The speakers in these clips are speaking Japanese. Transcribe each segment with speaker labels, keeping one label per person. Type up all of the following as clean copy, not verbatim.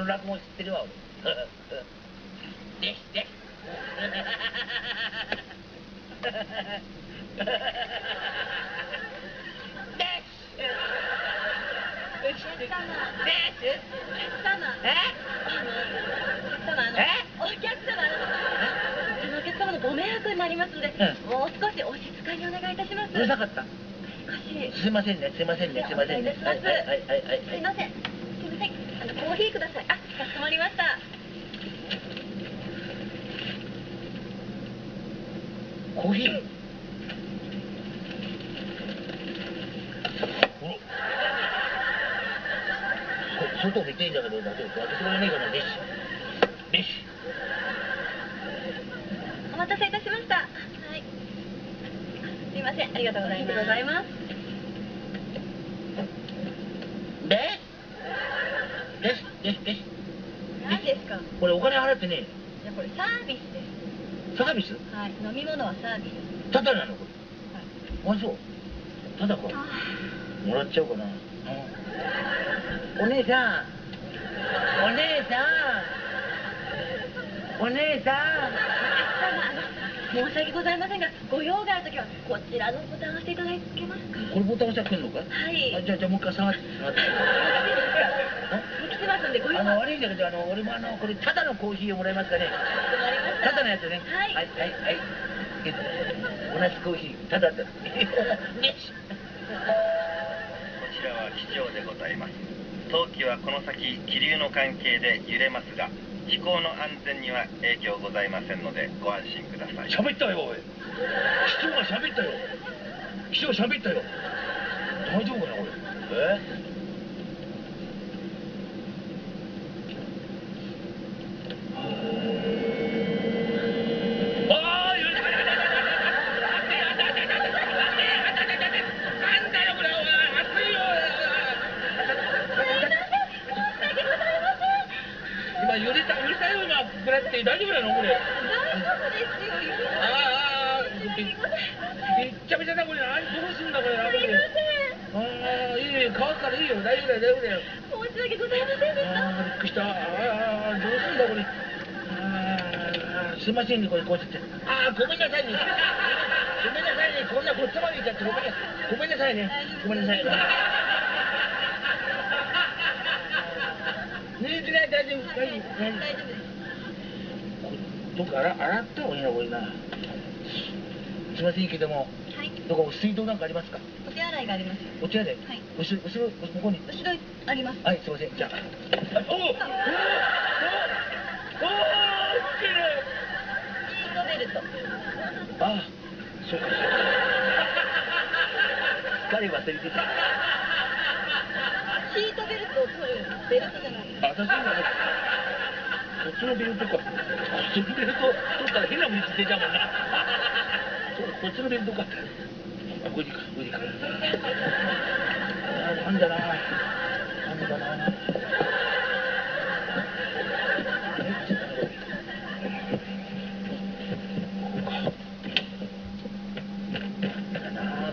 Speaker 1: 落語知ってるわ俺。でしでし。
Speaker 2: お客様のご迷惑になりますので、もう少しお静かにお願いいたします。
Speaker 1: うるさかった。すいませんね、すいませんね、すいませんね。
Speaker 2: すいません。すいません。コーヒーください。あ、かしこまりました。
Speaker 1: コーヒー。外出ていいんだけど、だって開けてもらえないかな。でし。でし。
Speaker 2: お待たせいたしました。はい。すいません、ありがとうございます。
Speaker 1: です。
Speaker 2: 何ですか。
Speaker 1: これお金払ってねえ。
Speaker 2: いや、これサービスです。
Speaker 1: サービス？
Speaker 2: はい、飲み物はサービス。
Speaker 1: ただなのこれ。あ、そう。ただか。もらっちゃおうかな。お姉さん。
Speaker 2: 申し訳ございませんが、ご用があるときはこちらのボタンを押していただけますか。
Speaker 1: これボタン押しちゃってんのか。
Speaker 2: はい。
Speaker 1: じゃあもう一回下がって。
Speaker 2: 来てますんで、ご用が。
Speaker 1: 悪いんだけど、俺もこれただのコーヒーをもらえますかね。ただのやつね。はい。同じコーヒー、ただで。こ
Speaker 3: ちらは機長でございます。当機はこの先気流の関係で揺れますが、飛行の安全には影響ございませんのでご安心ください。
Speaker 1: 喋ったよおい。機長が喋ったよ。機長喋ったよ。大丈夫かなこれ。大丈夫なのこれ。
Speaker 2: 大丈夫ですよ。
Speaker 1: びっちゃびちゃだこれ。どうすんだこれ。いいよ、乾くからいいよ。大丈夫だよ。
Speaker 2: 申し訳ございませんでした。
Speaker 1: びっくりした。どうすんだこれ。すいませんね、これこうやって。ごめんなさいね。こんなこっちまで行っちゃってごめんなさいね。ごめんなさい。大丈夫です。どっか洗った方がいいなこれな。すいませんけども、どこ水道なんかありますか。
Speaker 2: お手洗いがあります。
Speaker 1: お手洗い。はい。後ろここに。
Speaker 2: 後ろあります。
Speaker 1: はい、すいません。じゃあ。
Speaker 2: シートベルト。
Speaker 1: そうか。彼忘れてた。
Speaker 2: シートベルトを取るベルトじゃない。
Speaker 1: 私今こっちのベルトか。こっちのベルト取ったら変な水出ちゃうもんな。こっちのベルトか。これか。なんだな。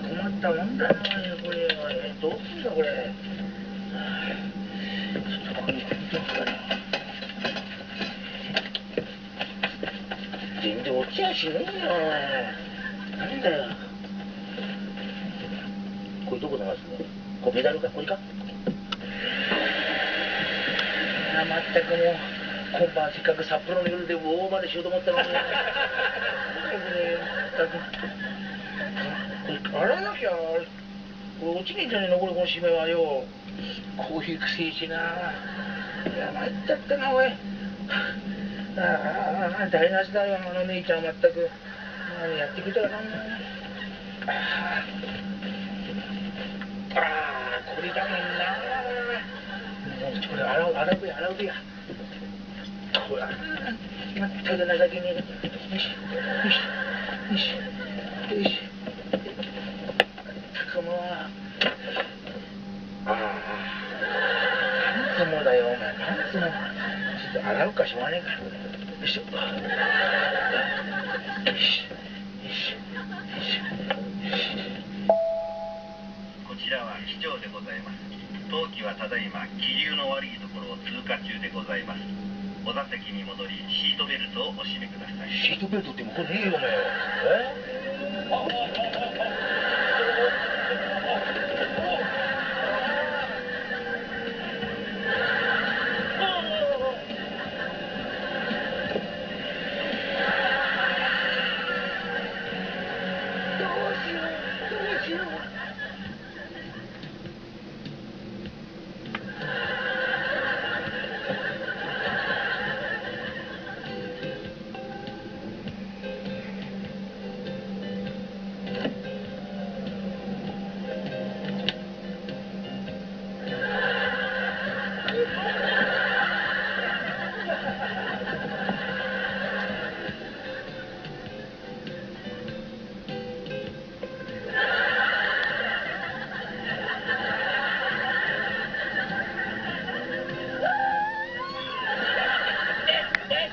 Speaker 1: 困ったもんだなこれ。どうすんだこれ。全然落ちやしねえよ。なんだよ。これどこ流すの？これペダルか？これか？まったくもう今晩せっかく札幌の夜で大場でしようと思ったのに。これ洗わなきゃ。これ落ちねえんじゃねえのこの締めはよ。コーヒーくせえしな。いや参っちゃったなおい。台無しだよ姉ちゃんまったく。何やってくれたらなんだ。これだもんな。これ洗うべや。ほらまったく情けねえ。よし。たくもなんつもだよお前。なんつも。ちょっと洗うかしょうがねえから。よいしょ。
Speaker 3: こちらは機長でございます。当機はただいま気流の悪いところを通過中でございます。お座席に戻りシートベルトをお締めください。
Speaker 1: シートベルトってもうこれねえよおめえ。